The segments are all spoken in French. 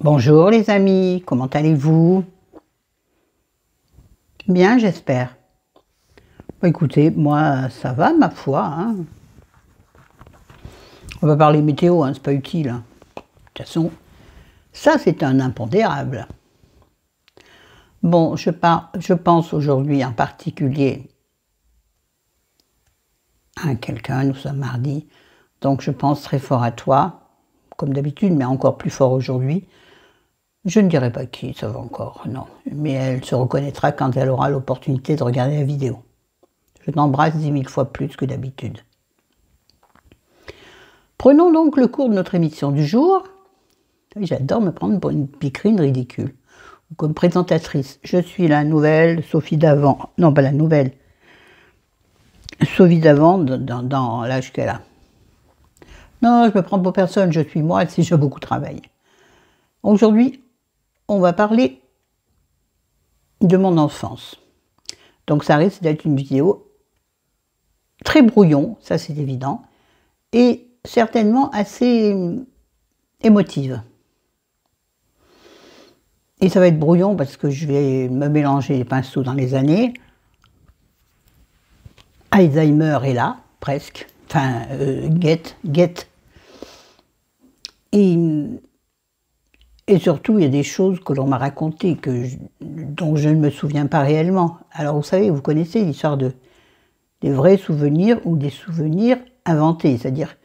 Bonjour les amis, comment allez-vous? Bien, j'espère. Bon, écoutez, moi ça va ma foi, hein. On va parler météo, hein, c'est pas utile, hein. De toute façon, ça c'est un impondérable. Bon, je pense aujourd'hui en particulier à quelqu'un, nous sommes mardi, donc je pense très fort à toi, comme d'habitude, mais encore plus fort aujourd'hui. Je ne dirai pas qui, ça va encore, non. Mais elle se reconnaîtra quand elle aura l'opportunité de regarder la vidéo. Je t'embrasse 10 000 fois plus que d'habitude. Prenons donc le cours de notre émission du jour. J'adore me prendre pour une piquerine ridicule. Comme présentatrice, je suis la nouvelle Sophie Davant. Non, pas la nouvelle. Sophie Davant dans l'âge qu'elle a. Non, je me prends pour personne, je suis moi, si j'ai beaucoup travaillé. Aujourd'hui, on va parler de mon enfance. Donc ça risque d'être une vidéo très brouillon, ça c'est évident, et certainement assez émotive. Et ça va être brouillon parce que je vais me mélanger les pinceaux dans les années. Alzheimer est là, presque. Enfin, guette. Et surtout, il y a des choses que l'on m'a racontées, dont je ne me souviens pas réellement. Alors vous savez, vous connaissez l'histoire des vrais souvenirs ou des souvenirs inventés, c'est-à-dire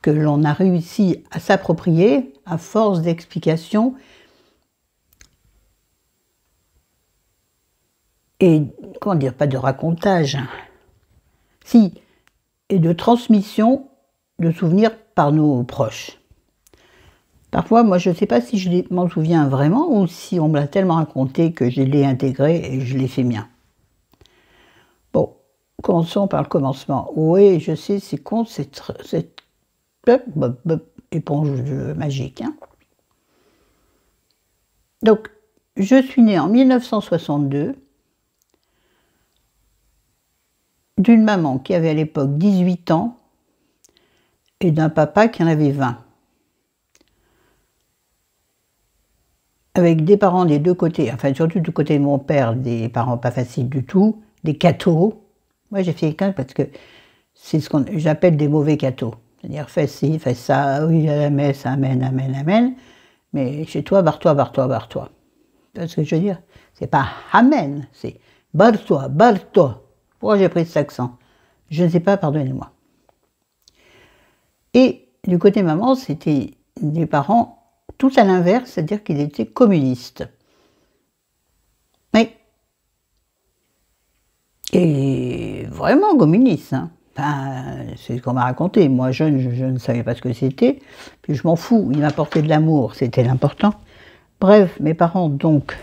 que l'on a réussi à s'approprier à force d'explications et, comment dire, pas de racontage, si, et de transmission de souvenirs par nos proches. Parfois, moi, je ne sais pas si je m'en souviens vraiment ou si on me l'a tellement raconté que je l'ai intégré et je l'ai fait mien. Bon, commençons par le commencement. Oui, je sais, c'est con, cette éponge magique. Hein. Donc, je suis née en 1962 d'une maman qui avait à l'époque 18 ans et d'un papa qui en avait 20. Avec des parents des deux côtés, enfin surtout du côté de mon père, des parents pas faciles du tout, des cathos. Moi j'ai fait quelqu'un parce que c'est ce qu'on j'appelle des mauvais cathos. C'est-à-dire fais ci, fais ça, oui à la messe, amen, amen, amen. Mais chez toi, barre-toi, barre-toi, barre-toi. Tu vois ce que je veux dire? C'est pas amen, c'est barre-toi, barre-toi. Pourquoi j'ai pris cet accent? Je ne sais pas, pardonnez-moi. Et du côté maman, c'était des parents tout à l'inverse, c'est-à-dire qu'ils étaient communistes. Et vraiment communistes. Hein. Enfin, c'est ce qu'on m'a raconté. Moi, jeune, je ne savais pas ce que c'était. Puis je m'en fous, ils m'apportaient de l'amour, c'était l'important. Bref, mes parents, donc,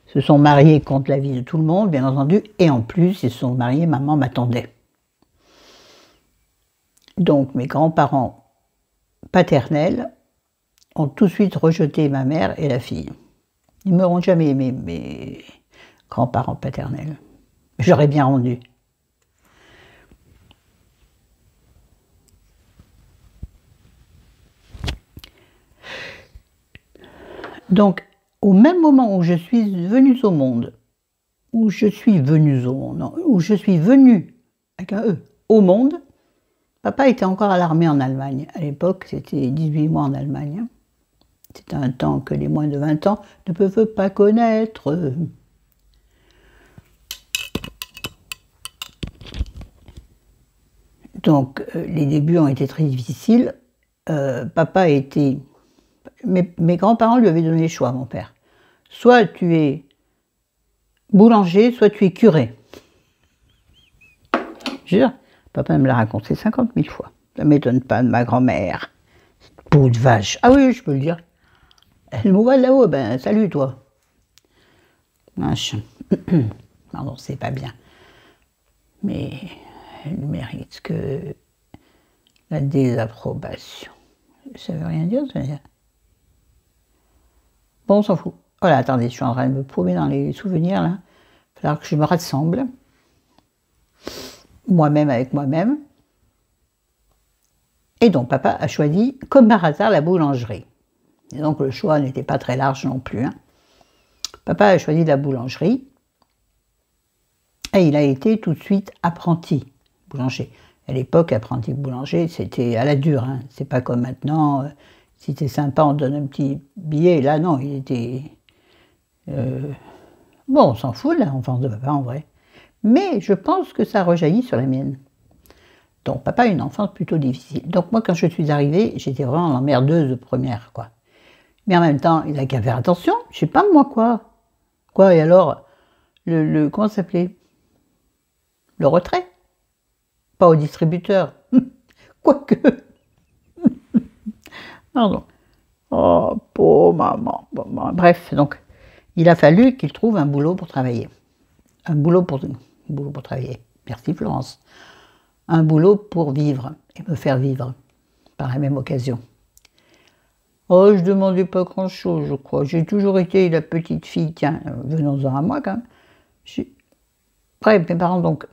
se sont mariés contre l'avis de tout le monde, bien entendu. Et en plus, ils se sont mariés, maman m'attendait. Donc, mes grands-parents paternels ont tout de suite rejeté ma mère et la fille. Ils ne m'auront jamais aimé, mes grands-parents paternels. J'aurais bien rendu. Donc, au même moment où je suis venue au monde, où je suis venue avec un E, au monde, papa était encore à l'armée en Allemagne. À l'époque, c'était 18 mois en Allemagne. C'est un temps que les moins de 20 ans ne peuvent pas connaître. Donc, les débuts ont été très difficiles. Papa était... Mes grands-parents lui avaient donné le choix, mon père. Soit tu es boulanger, soit tu es curé. Je jure, papa me l'a raconté 50 000 fois. Ça ne m'étonne pas de ma grand-mère. Peau de vache. Ah oui, je peux le dire. Elle me voit là-haut, ben salut toi. Pardon, c'est pas bien. Mais elle mérite que la désapprobation. Ça veut rien dire, ça veut dire. Bon, on s'en fout. Voilà, attendez, je suis en train de me paumer dans les souvenirs, là. Il va falloir que je me rassemble. Moi-même avec moi-même. Et donc, papa a choisi, comme par hasard, la boulangerie. Et donc le choix n'était pas très large non plus, hein. Papa a choisi la boulangerie et il a été tout de suite apprenti boulanger. À l'époque, apprenti boulanger, c'était à la dure, hein. C'est pas comme maintenant, si t'es sympa, on te donne un petit billet. Là, non, il était... bon, on s'en fout de l'enfance de papa, en vrai. Mais je pense que ça rejaillit sur la mienne. Donc, papa a une enfance plutôt difficile. Donc, moi, quand je suis arrivée, j'étais vraiment l'emmerdeuse de première, quoi. Mais en même temps, il a qu'à faire attention. Je sais pas, moi, quoi. Quoi, et alors, comment ça s'appelait? Le retrait? Pas au distributeur. Quoique. Pardon. Oh, pauvre maman. Bon, bref, donc, il a fallu qu'il trouve un boulot pour travailler. Un boulot pour travailler. Merci, Florence. Un boulot pour vivre et me faire vivre par la même occasion. Oh, je ne demandais pas grand-chose, je crois. J'ai toujours été la petite fille, tiens, venons-en à moi quand même. Bref, mes parents donc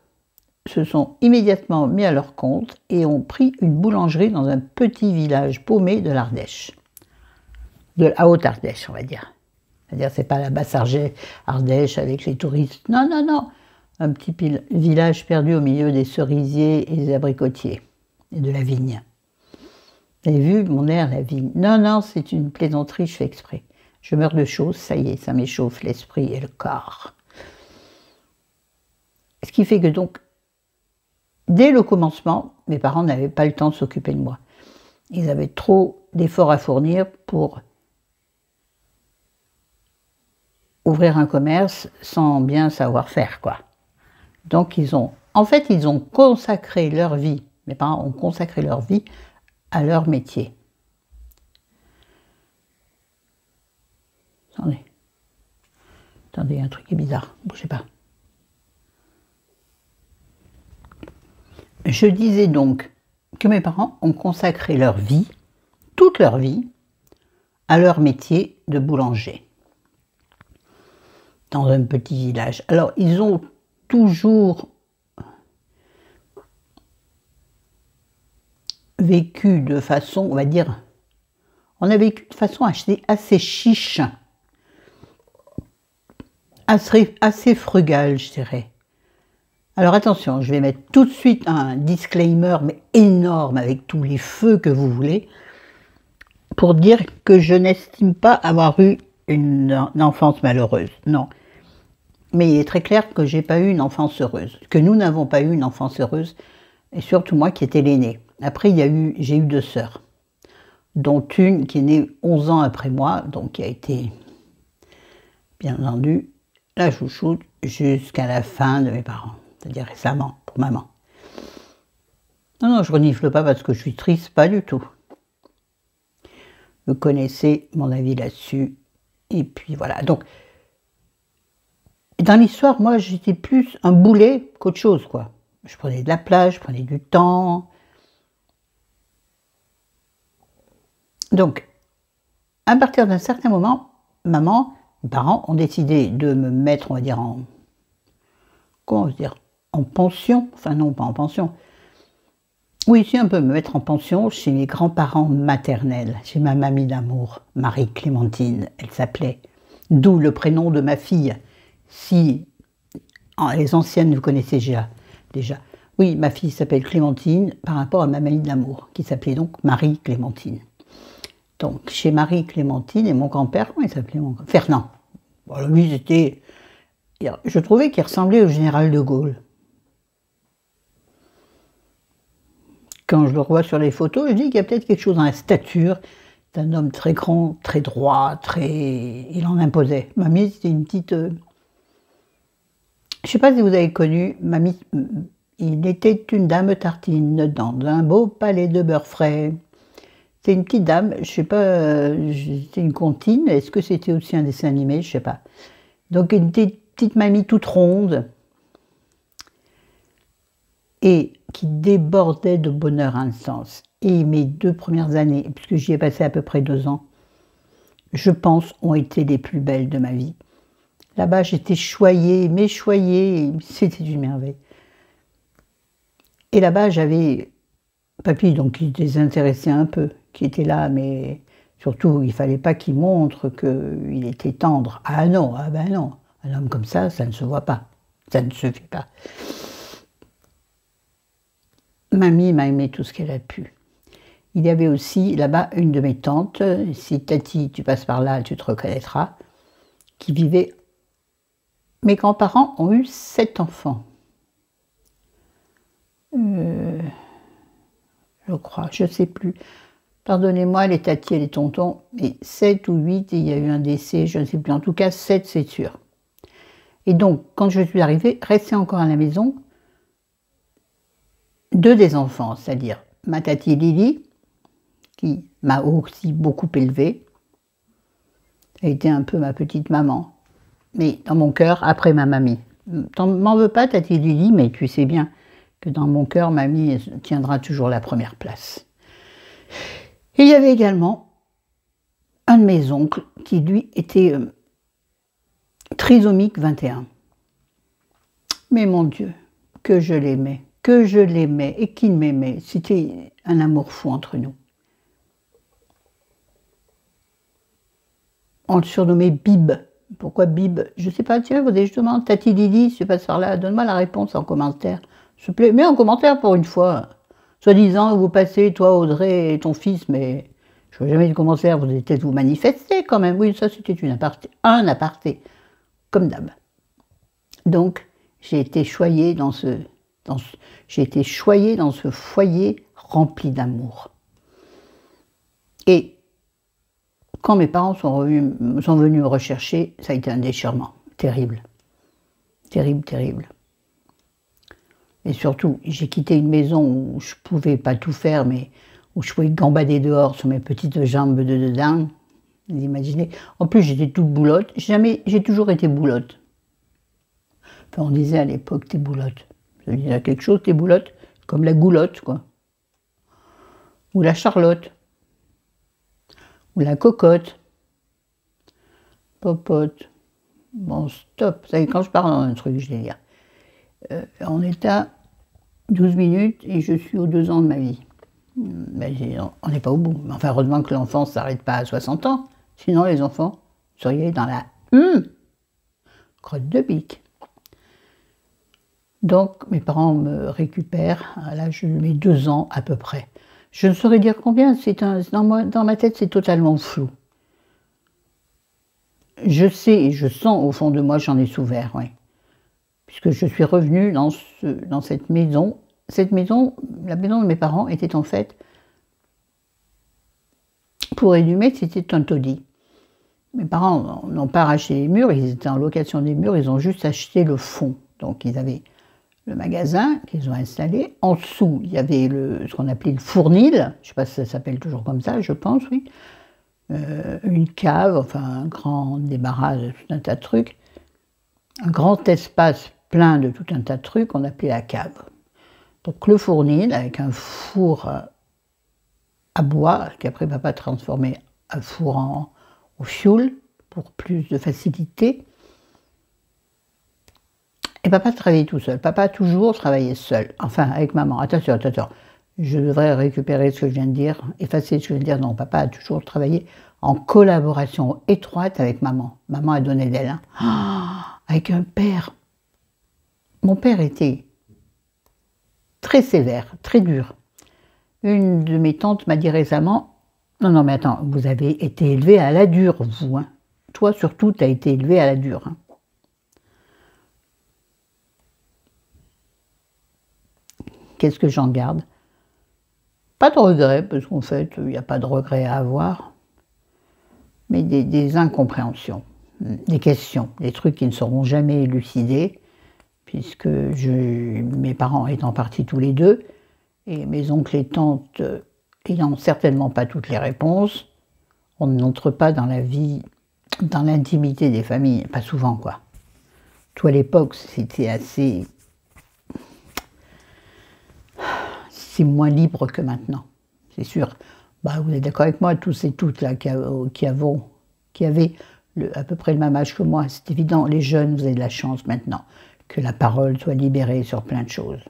se sont immédiatement mis à leur compte et ont pris une boulangerie dans un petit village paumé de l'Ardèche. De la Haute-Ardèche, on va dire. C'est-à-dire, c'est pas la basse Ardèche avec les touristes. Non, non, non. Un petit village perdu au milieu des cerisiers et des abricotiers et de la vigne. Vous avez vu mon air, la vigne? Non, non, c'est une plaisanterie, je fais exprès. Je meurs de chaud, ça y est, ça m'échauffe l'esprit et le corps. Ce qui fait que donc, dès le commencement, mes parents n'avaient pas le temps de s'occuper de moi. Ils avaient trop d'efforts à fournir pour ouvrir un commerce sans bien savoir faire, quoi. Donc ils ont consacré leur vie, mes parents ont consacré leur vie à leur métier. Attendez, il y a un truc qui est bizarre, bougez pas. Je disais donc que mes parents ont consacré leur vie, toute leur vie, à leur métier de boulanger. Dans un petit village. Alors, ils ont toujours vécu de façon, on va dire, on a vécu de façon assez chiche, assez frugale, je dirais. Alors attention, je vais mettre tout de suite un disclaimer, mais énorme, avec tous les feux que vous voulez, pour dire que je n'estime pas avoir eu une enfance malheureuse, non. Mais il est très clair que j'ai pas eu une enfance heureuse, que nous n'avons pas eu une enfance heureuse, et surtout moi qui étais l'aînée. Après, j'ai eu 2 sœurs, dont une qui est née 11 ans après moi, donc qui a été, bien entendu, la chouchoute jusqu'à la fin de mes parents, c'est-à-dire récemment, pour maman. Non, non, je renifle pas parce que je suis triste, pas du tout. Vous connaissez mon avis là-dessus, et puis voilà. Donc, dans l'histoire, moi, j'étais plus un boulet qu'autre chose, quoi. Je prenais de la place, je prenais du temps. Donc, à partir d'un certain moment, mes parents ont décidé de me mettre, on va dire, en pension. Enfin non, pas en pension. Oui, si, un peu, me mettre en pension chez mes grands-parents maternels, chez ma mamie d'amour, Marie-Clémentine, elle s'appelait. D'où le prénom de ma fille. Si les anciennes, vous connaissez déjà. Oui, ma fille s'appelle Clémentine par rapport à ma mamie d'amour, qui s'appelait donc Marie-Clémentine. Donc, chez Marie-Clémentine et mon grand-père, comment il s'appelait mon grand-père? Fernand. Bon, lui, je trouvais qu'il ressemblait au général de Gaulle. Quand je le revois sur les photos, je dis qu'il y a peut-être quelque chose dans la stature d'un homme très grand, très droit, il en imposait. Mamie, c'était une petite... Je ne sais pas si vous avez connu, Mamie, il était une dame tartine dans un beau palais de beurre frais. C'est une petite dame, je ne sais pas, c'était une comptine, est-ce que c'était aussi un dessin animé, je ne sais pas. Donc une petite mamie toute ronde et qui débordait de bonheur intense. Et mes 2 premières années, puisque j'y ai passé à peu près 2 ans, je pense, ont été les plus belles de ma vie. Là-bas, j'étais choyée, mais choyée, c'était une merveille. Et là-bas, j'avais papy, donc qui désintéressait un peu, qui était là, mais Surtout, il ne fallait pas qu'il montre qu'il était tendre. Ah non, ah ben non. Un homme comme ça ne se voit pas. Ça ne se fait pas. Mamie m'a aimé tout ce qu'elle a pu. Il y avait aussi là-bas une de mes tantes, si Tati, tu passes par là, tu te reconnaîtras, qui vivait. Mes grands-parents ont eu 7 enfants. Je crois, je ne sais plus. Pardonnez-moi les tatis et les tontons, mais 7 ou 8, et il y a eu un décès, je ne sais plus. En tout cas, 7, c'est sûr. Et donc, quand je suis arrivée, restait encore à la maison 2 des enfants, c'est-à-dire ma tati Lily, qui m'a aussi beaucoup élevée. Elle était un peu ma petite maman, mais dans mon cœur, après ma mamie. M'en veux pas, tati Lily, mais tu sais bien que dans mon cœur, mamie tiendra toujours la première place. Et il y avait également un de mes oncles qui, lui, était trisomique 21. Mais mon Dieu, que je l'aimais et qu'il m'aimait. C'était un amour fou entre nous. On le surnommait Bib. Pourquoi Bib? Je ne sais pas, tiens, je demande, Tati Lily, si tu passes par là, donne-moi la réponse en commentaire. S'il te plaît, mets en commentaire pour une fois. Soi-disant, vous passez, toi, Audrey et ton fils, mais je ne vois jamais de commentaire, vous allez peut-être vous manifester quand même. Oui, ça c'était un aparté, comme d'hab. Donc, j'ai été choyée dans ce foyer rempli d'amour. Et quand mes parents sont venus me rechercher, ça a été un déchirement terrible. Terrible, terrible. Et surtout, j'ai quitté une maison où je ne pouvais pas tout faire, mais où je pouvais gambader dehors sur mes petites jambes de dedans. Vous imaginez. En plus, j'étais toute boulotte. J'ai toujours été boulotte. Enfin, on disait à l'époque, t'es boulotte. Ça veut dire quelque chose, t'es boulotte, comme la goulotte, quoi. Ou la charlotte. Ou la cocotte. Popote. Bon, stop. Vous savez, quand je parle dans un truc, je délire. On est à 12 minutes et je suis aux 2 ans de ma vie. Ben, on n'est pas au bout. Enfin, heureusement que l'enfance ne s'arrête pas à 60 ans. Sinon, les enfants seraient dans la crotte de bique. Donc, mes parents me récupèrent à l'âge de mes 2 ans à peu près. Je ne saurais dire combien, dans ma tête, c'est totalement flou. Je sais et je sens au fond de moi, j'en ai souffert, oui. Puisque je suis revenue dans cette maison. Cette maison, la maison de mes parents, était en fait, pour résumer, c'était un taudis. Mes parents n'ont pas arraché les murs, ils étaient en location des murs, ils ont juste acheté le fond. Donc ils avaient le magasin qu'ils ont installé. En dessous, il y avait ce qu'on appelait le fournil, je ne sais pas si ça s'appelle toujours comme ça, je pense, oui. Une cave, enfin un grand débarras de tout un tas de trucs. Un grand espace plein de tout un tas de trucs qu'on appelait la cave. Donc le fournil avec un four à bois, qu'après papa transformait un four au fioul pour plus de facilité. Et papa travaillait tout seul. Papa a toujours travaillé seul. Enfin, avec maman. Attention. Je devrais récupérer ce que je viens de dire, effacer ce que je viens de dire. Non, papa a toujours travaillé en collaboration étroite avec maman. Maman a donné d'elle. Avec un père. Mon père était très sévère, très dur. Une de mes tantes m'a dit récemment, non, mais attends, vous avez été élevé à la dure, vous. Hein. Toi, surtout, tu as été élevé à la dure. Hein. Qu'est-ce que j'en garde? Pas de regrets, parce qu'en fait, il n'y a pas de regrets à avoir, mais des incompréhensions, des questions, des trucs qui ne seront jamais élucidés, puisque mes parents étant partis tous les deux, et mes oncles et tantes ayant certainement pas toutes les réponses, on n'entre pas dans la vie, dans l'intimité des familles, pas souvent quoi. Tout à l'époque, c'était assez... C'est moins libre que maintenant, c'est sûr. Bah, vous êtes d'accord avec moi, tous et toutes là, qui avaient à peu près le même âge que moi, c'est évident, les jeunes, vous avez de la chance maintenant que la parole soit libérée sur plein de choses.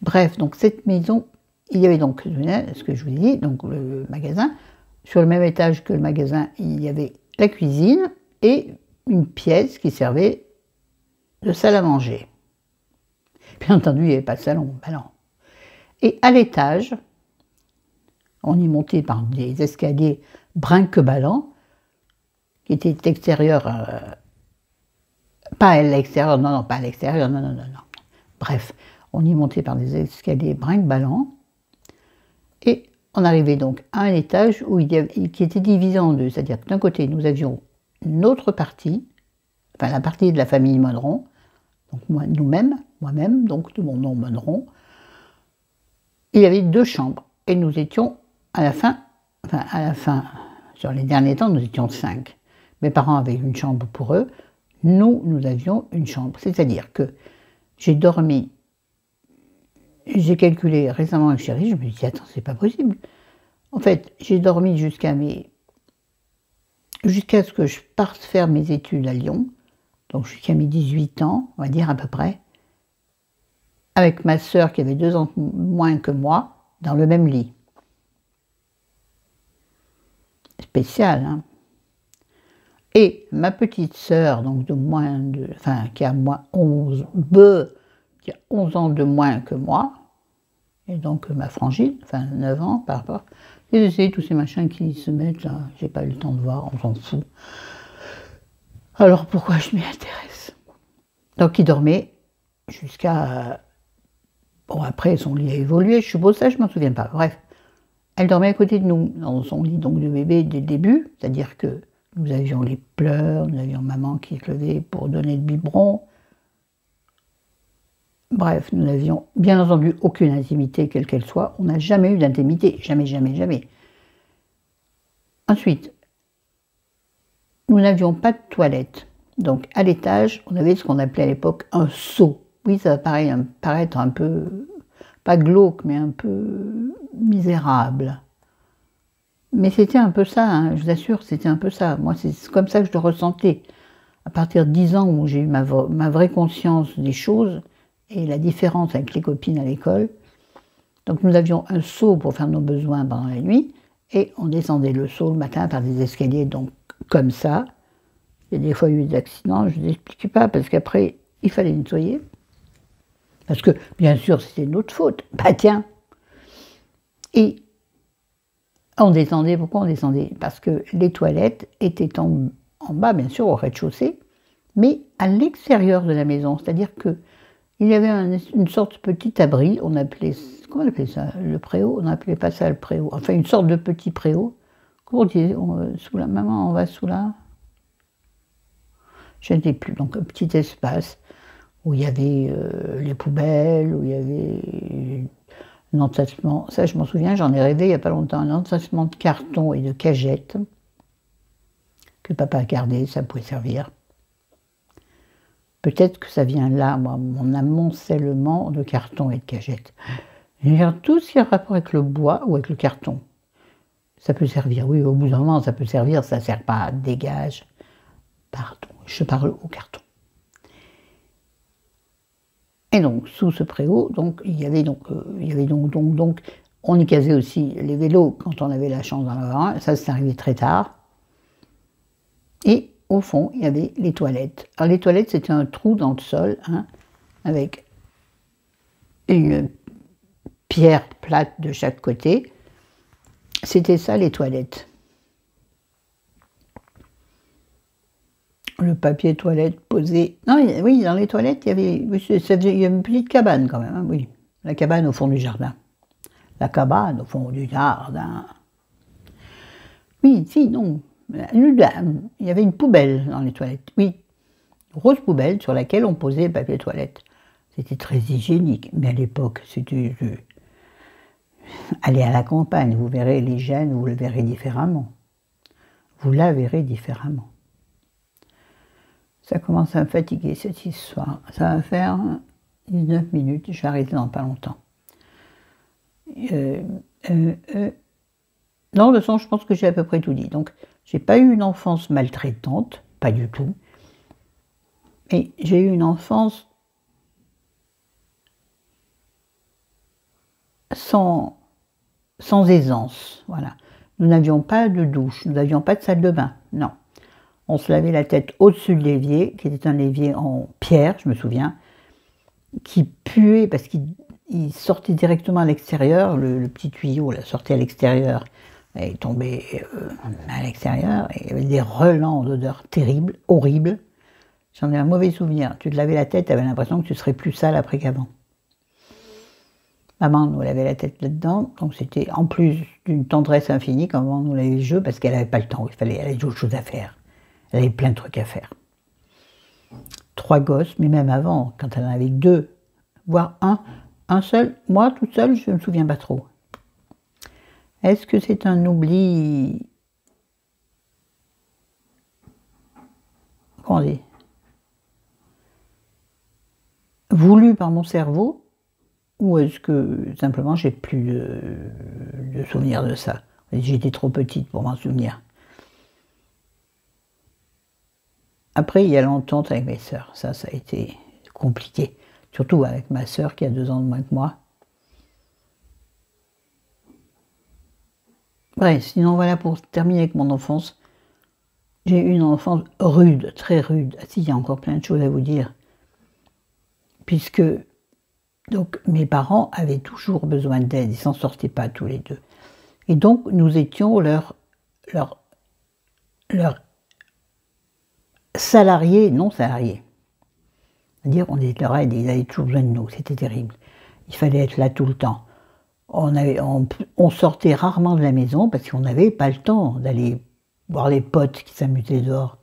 Bref, donc cette maison, il y avait donc ce que je vous ai dit, donc le magasin, Sur le même étage que le magasin, il y avait la cuisine et une pièce qui servait de salle à manger. Bien entendu, il n'y avait pas de salon, ben non. Et à l'étage, on y montait par des escaliers brinque-ballants, qui étaient extérieurs, pas à l'extérieur, non, non, pas à l'extérieur, non, non, non, non. Bref, on y montait par des escaliers brinque-ballants, et on arrivait donc à un étage qui était divisé en deux, c'est-à-dire que d'un côté, nous avions une autre partie, enfin la partie de la famille Monneron, donc moi-même, donc de mon nom Monneron. Il y avait 2 chambres, et nous étions à la fin, sur les derniers temps, nous étions 5. Mes parents avaient une chambre pour eux, nous avions une chambre. C'est-à-dire que j'ai calculé récemment avec chérie, je me suis dit, attends, c'est pas possible. En fait, j'ai dormi jusqu'à ce que je parte faire mes études à Lyon, donc jusqu'à mes 18 ans, on va dire à peu près, avec ma sœur qui avait 2 ans moins que moi, dans le même lit. Spécial, hein. Et ma petite sœur, donc qui a 11 ans de moins que moi, et donc ma frangine, 9 ans par rapport. Et j'essaie tous ces machins qui se mettent là, j'ai pas eu le temps de voir, on s'en fout. Alors pourquoi je m'y intéresse? Donc il dormait jusqu'à... Bon, après son lit a évolué, je suppose ça, je m'en souviens pas. Bref, elle dormait à côté de nous, dans son lit donc de bébé dès le début, c'est-à-dire que nous avions les pleurs, nous avions maman qui se levait pour donner le biberon. Bref, nous n'avions bien entendu aucune intimité, quelle qu'elle soit. On n'a jamais eu d'intimité, jamais, jamais, jamais. Ensuite, nous n'avions pas de toilette. Donc à l'étage, on avait ce qu'on appelait à l'époque un seau. Oui, ça va paraître un peu, pas glauque, mais un peu misérable. Mais c'était un peu ça, hein, je vous assure, c'était un peu ça. Moi, c'est comme ça que je le ressentais. À partir de 10 ans où j'ai eu ma vraie conscience des choses et la différence avec les copines à l'école. Donc nous avions un seau pour faire nos besoins pendant la nuit et on descendait le seau le matin par des escaliers, donc comme ça. Et des fois il y a eu des accidents, je ne vous explique pas, parce qu'après, il fallait nettoyer. Parce que, bien sûr, c'était notre faute. Bah tiens. Et on descendait, pourquoi on descendait? Parce que les toilettes étaient en bas, bien sûr, au rez-de-chaussée, mais à l'extérieur de la maison. C'est-à-dire qu'il y avait une sorte de petit abri, comment on appelait ça? Le préau? On n'appelait pas ça le préau. Enfin, une sorte de petit préau. Comment on disait? Sous la maman, on va sous la... Je ne sais plus. Donc, un petit espace où il y avait les poubelles, où il y avait un entassement, ça je m'en souviens, j'en ai rêvé il n'y a pas longtemps, un entassement de cartons et de cagettes que papa a gardé, ça pouvait servir. Peut-être que ça vient là, moi, mon amoncellement de cartons et de cagettes. Tout ce qui a rapport avec le bois ou avec le carton, ça peut servir, oui, au bout d'un moment ça peut servir, ça ne sert pas à dégage. Pardon, je parle au carton. Et donc, sous ce préau, donc, on y casait aussi les vélos quand on avait la chance d'en avoir un. Ça, c'est arrivé très tard. Et au fond, il y avait les toilettes. Alors, les toilettes, c'était un trou dans le sol, hein, avec une pierre plate de chaque côté. C'était ça, les toilettes. Le papier toilette posé. Non, oui, dans les toilettes, il y avait une petite cabane quand même, hein, oui. La cabane au fond du jardin. La cabane au fond du jardin. Oui, si, non. Il y avait une poubelle dans les toilettes, oui. Une grosse poubelle sur laquelle on posait le papier toilette. C'était très hygiénique, mais à l'époque, c'était... Allez à la campagne, vous verrez l'hygiène, vous le verrez différemment. Vous la verrez différemment. Ça commence à me fatiguer cette histoire. Ça va faire 19 minutes, je vais arrêter dans pas longtemps. Non, de toute façon, je pense que j'ai à peu près tout dit. Donc, j'ai pas eu une enfance maltraitante, pas du tout. Mais j'ai eu une enfance sans aisance, voilà. Nous n'avions pas de douche, nous n'avions pas de salle de bain, non. On se lavait la tête au-dessus de l'évier, qui était un évier en pierre, je me souviens, qui puait parce qu'il sortait directement à l'extérieur, le petit tuyau là, sortait à l'extérieur et tombait à l'extérieur, et il y avait des relents d'odeur terrible, horrible. J'en ai un mauvais souvenir. Tu te lavais la tête, tu avais l'impression que tu serais plus sale après qu'avant. Maman nous lavait la tête là-dedans, donc c'était en plus d'une tendresse infinie quand maman nous lavait les jeux, parce qu'elle n'avait pas le temps, elle avait d'autres choses à faire. Elle avait plein de trucs à faire. 3 gosses, mais même avant, quand elle en avait 2, voire un seul, moi toute seule, je ne me souviens pas trop. Est-ce que c'est un oubli, comment on dit, voulu par mon cerveau, ou est-ce que simplement j'ai plus de souvenirs de ça? J'étais trop petite pour m'en souvenir. Après, il y a l'entente avec mes sœurs. Ça a été compliqué. Surtout avec ma sœur qui a 2 ans de moins que moi. Bref, sinon voilà, pour terminer avec mon enfance. J'ai eu une enfance rude, très rude. Ah si, il y a encore plein de choses à vous dire. Puisque donc, mes parents avaient toujours besoin d'aide, ils ne s'en sortaient pas tous les deux. Et donc, nous étions leurs salariés, non salariés. C'est-à-dire, on était leur aide, ils avaient toujours besoin de nous, c'était terrible. Il fallait être là tout le temps. On sortait rarement de la maison parce qu'on n'avait pas le temps d'aller voir les potes qui s'amusaient dehors.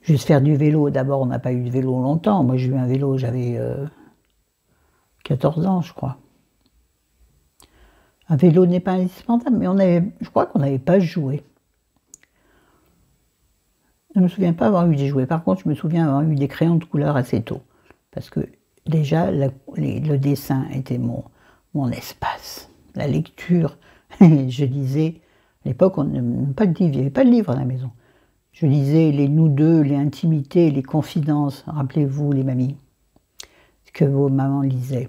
Juste faire du vélo. D'abord, on n'a pas eu de vélo longtemps. Moi, j'ai eu un vélo, j'avais 14 ans, je crois. Un vélo n'est pas indispensable, mais je crois qu'on n'avait pas joué. Je ne me souviens pas avoir eu des jouets. Par contre, je me souviens avoir eu des crayons de couleur assez tôt. Parce que déjà, le dessin était mon espace. La lecture, je lisais. À l'époque, on n'avait pas de livre, il n'y avait pas de livre à la maison. Je lisais les nous deux, les intimités, les confidences. Rappelez-vous, les mamies, ce que vos mamans lisaient.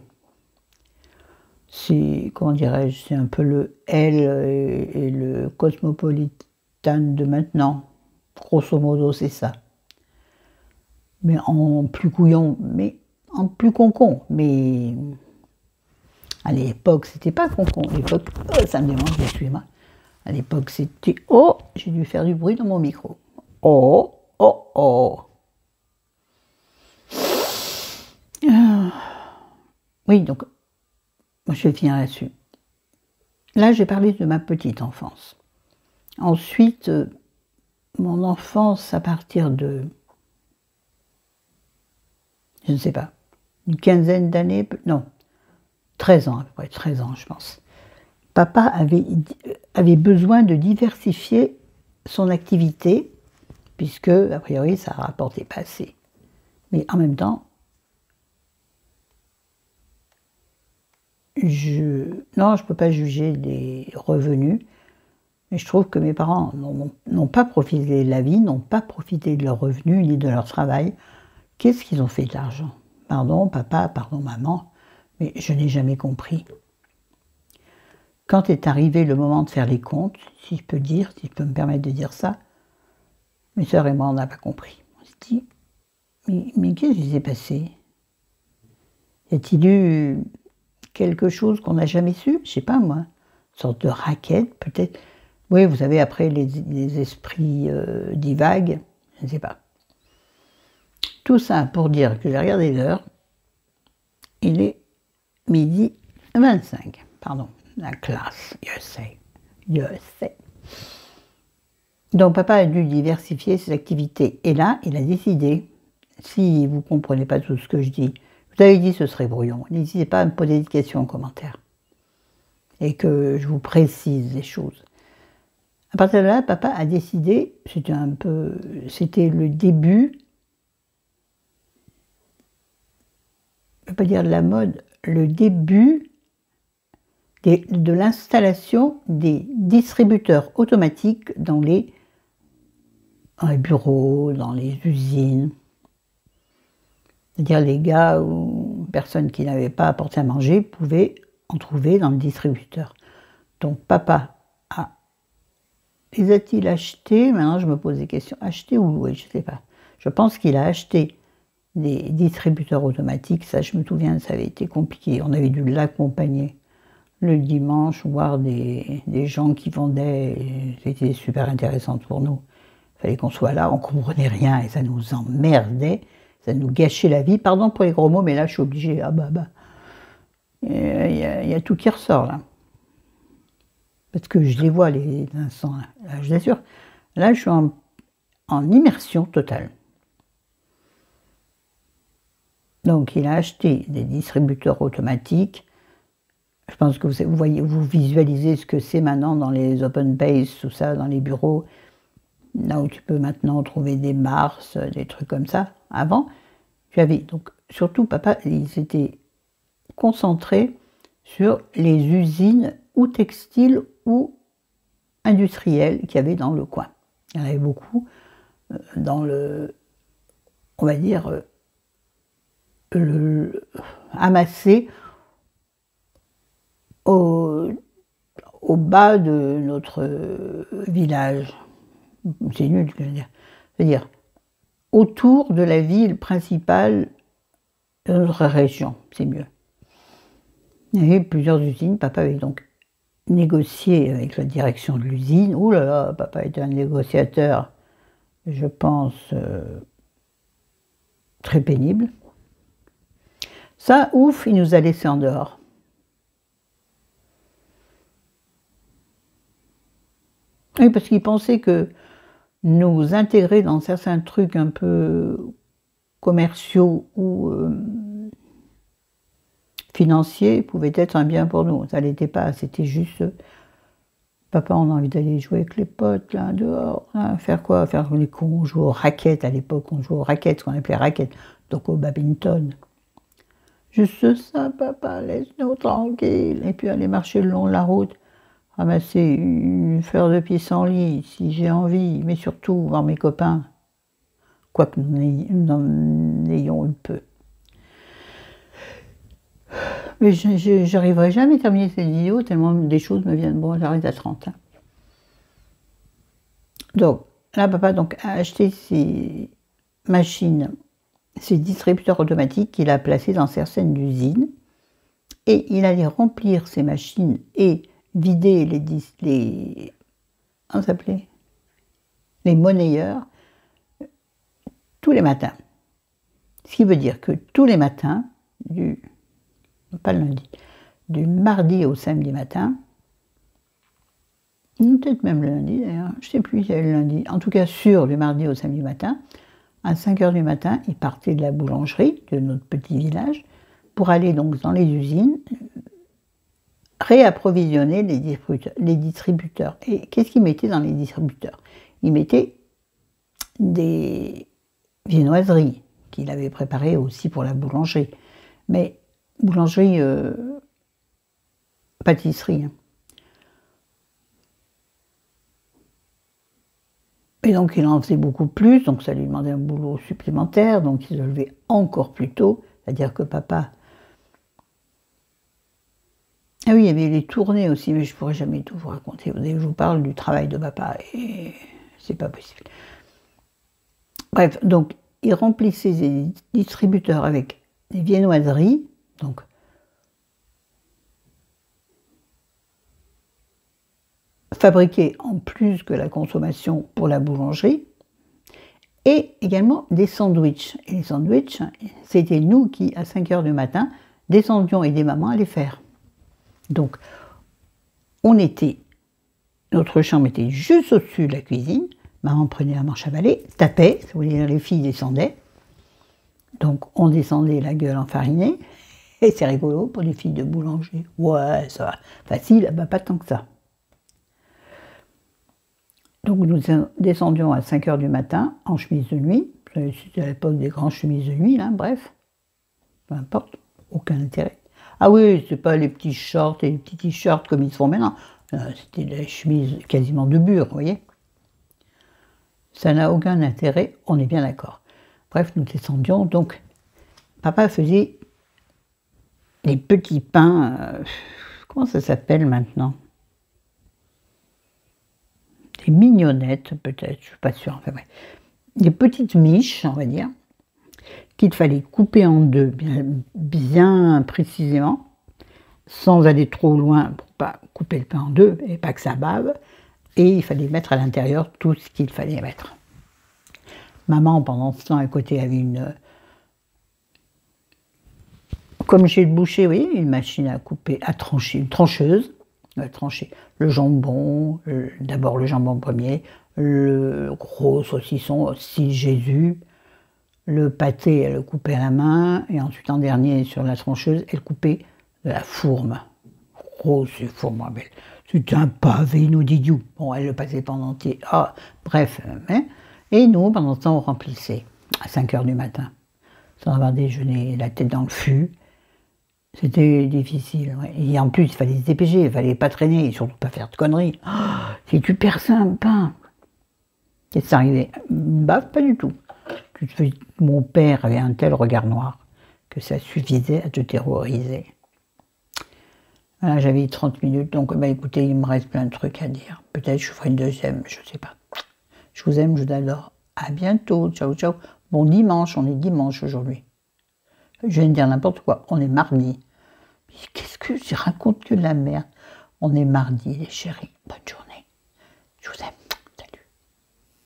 C'est, comment dirais-je, c'est un peu le Elle et le Cosmopolitan de maintenant. Grosso modo, c'est ça. Mais en plus couillon, mais en plus concon. Mais à l'époque, c'était pas concon. À l'époque, oh, ça me démange, excusez-moi. À l'époque, c'était oh, j'ai dû faire du bruit dans mon micro. Oh, oh, oh. Oui, donc, je vais finir là-dessus. Là, j'ai parlé de ma petite enfance. Ensuite, mon enfance à partir de, je ne sais pas, une quinzaine d'années, non, 13 ans à peu près, 13 ans je pense. Papa avait besoin de diversifier son activité, puisque, a priori, ça rapportait pas assez. Mais en même temps, non, je ne peux pas juger des revenus, mais je trouve que mes parents n'ont pas profité de la vie, n'ont pas profité de leurs revenus ni de leur travail. Qu'est-ce qu'ils ont fait de l'argent? Pardon papa, pardon maman, mais je n'ai jamais compris. Quand est arrivé le moment de faire les comptes, si je peux dire, si je peux me permettre de dire ça, mes sœurs et moi, on n'a pas compris. On s'est dit, mais qu'est-ce qui s'est passé? Y a-t-il eu quelque chose qu'on n'a jamais su? Je ne sais pas moi, une sorte de raquette peut-être. Oui, vous savez, après les esprits divaguent, je ne sais pas. Tout ça pour dire que j'ai regardé l'heure, il est 12h25, pardon, la classe, je sais. Donc papa a dû diversifier ses activités, et là, il a décidé, si vous ne comprenez pas tout ce que je dis, vous avez dit ce serait brouillon, n'hésitez pas à me poser des questions en commentaire, et que je vous précise les choses. À partir de là, papa a décidé, c'était le début, je ne veux pas dire de la mode, le début de l'installation des distributeurs automatiques dans les bureaux, dans les usines. C'est-à-dire les gars ou personnes qui n'avaient pas apporté à manger pouvaient en trouver dans le distributeur. Donc papa a les a-t-il achetés? Maintenant, je me pose des questions. Acheter ou louer? Je ne sais pas. Je pense qu'il a acheté des distributeurs automatiques. Ça, je me souviens, ça avait été compliqué. On avait dû l'accompagner le dimanche, voir des gens qui vendaient. C'était super intéressant pour nous. Il fallait qu'on soit là, on ne comprenait rien et ça nous emmerdait. Ça nous gâchait la vie. Pardon pour les gros mots, mais là, je suis obligée. Ah bah. Il y a tout qui ressort, là. Parce que je les vois, les instants, là, je vous assure. Là, je suis en immersion totale. Donc, il a acheté des distributeurs automatiques. Je pense que vous voyez, vous visualisez ce que c'est maintenant dans les open space, tout ça, dans les bureaux. Là où tu peux maintenant trouver des Mars, des trucs comme ça. Avant, j'avais donc, surtout papa, il s'était concentré sur les usines ou textiles ou industrielles qu'il y avait dans le coin. Il y en avait beaucoup dans le, on va dire, amassé au bas de notre village. C'est nul ce que je veux dire. C'est-à-dire autour de la ville principale de notre région, c'est mieux. Il y avait plusieurs usines. Papa avait donc négocié avec la direction de l'usine. Ouh là là, papa était un négociateur, je pense, très pénible. Ça, ouf, il nous a laissés en dehors. Oui, parce qu'il pensait que nous intégrer dans certains trucs un peu commerciaux ou financiers pouvait être un bien pour nous. Ça ne l'était pas, c'était juste... Papa, on a envie d'aller jouer avec les potes, là, dehors. Là, faire quoi? Faire les cons. On jouait aux raquettes, à l'époque, on jouait aux raquettes, ce qu'on appelait raquettes, donc au badminton. Juste ça, papa, laisse-nous tranquille. Et puis aller marcher le long de la route, ramasser une fleur de pissenlit, si j'ai envie, mais surtout voir mes copains, quoique nous en ayons eu peu. Mais je n'arriverai jamais à terminer cette vidéo, tellement des choses me viennent. Bon, j'arrête à 30. Hein. Donc, là, papa donc, a acheté ces machines, ces distributeurs automatiques qu'il a placés dans certaines usines. Et il allait remplir ces machines et vider on s'appelait les monnayeurs tous les matins. Ce qui veut dire que tous les matins, pas le lundi, du mardi au samedi matin, peut-être même le lundi d'ailleurs, je ne sais plus si il y avait le lundi, en tout cas sûr du mardi au samedi matin, à 5 h du matin, il partait de la boulangerie de notre petit village pour aller donc dans les usines, réapprovisionner les distributeurs. Et qu'est-ce qu'ils mettaient dans les distributeurs? Ils mettaient des viennoiseries qu'il avait préparées aussi pour la boulangerie. Mais boulangerie, pâtisserie. Hein. Et donc il en faisait beaucoup plus, donc ça lui demandait un boulot supplémentaire, donc il se levait encore plus tôt, c'est-à-dire que papa... Ah oui, il y avait les tournées aussi, mais je ne pourrais jamais tout vous raconter. Je vous parle du travail de papa et c'est pas possible. Bref, donc il remplissait ses distributeurs avec des viennoiseries, donc fabriquées en plus que la consommation pour la boulangerie, et également des sandwichs. Et les sandwichs, c'était nous qui, à 5 h du matin, descendions aider maman à les faire. Donc, notre chambre était juste au-dessus de la cuisine, maman prenait la manche à balai, tapait, ça voulait dire les filles descendaient, donc on descendait la gueule enfarinée, et c'est rigolo pour les filles de boulanger, ouais, ça va, facile, bah, pas tant que ça. Donc nous descendions à 5 h du matin, en chemise de nuit, c'était à l'époque des grandes chemises de nuit, là, bref, peu importe, aucun intérêt. Ah oui, c'est pas les petits shorts et les petits t-shirts comme ils se font maintenant. C'était des chemises quasiment de bure, vous voyez. Ça n'a aucun intérêt, on est bien d'accord. Bref, nous descendions, donc papa faisait des petits pains, comment ça s'appelle maintenant? mignonnettes, peut-être, je ne suis pas sûre, enfin bref. Des petites miches, on va dire, qu'il fallait couper en deux, bien précisément, sans aller trop loin pour ne pas couper le pain en deux et pas que ça bave. Et il fallait mettre à l'intérieur tout ce qu'il fallait mettre. Maman, pendant ce temps, à côté, avait comme chez le boucher, vous voyez, une machine à couper, à trancher, une trancheuse. Elle tranchait le jambon, d'abord le jambon premier, le gros saucisson, style Jésus, le pâté, elle le coupait à la main, et ensuite en dernier, sur la trancheuse, elle coupait de la fourme. Grosse fourme, belle. C'était un pavé, nous didiou. Bon, elle le passait pendant entier. Ah, bref. Hein. Et nous, pendant ce temps, on remplissait à 5 h du matin, sans avoir déjeuné, la tête dans le fût. C'était difficile. Ouais. Et en plus, il fallait se dépêcher, il fallait pas traîner, et surtout pas faire de conneries. Oh, si tu perds ça, un pain. Qu'est-ce qui s'est arrivé? Bah, pas du tout. Mon père avait un tel regard noir que ça suffisait à te terroriser. Voilà, j'avais 30 minutes, donc bah, écoutez, il me reste plein de trucs à dire. Peut-être je ferai une deuxième, je sais pas. Je vous aime, je vous adore. À bientôt, ciao, ciao. Bon dimanche, on est dimanche aujourd'hui. Je viens de dire n'importe quoi, on est mardi. Qu'est-ce que je raconte que de la merde? On est mardi, les chéris. Bonne journée. Je vous aime.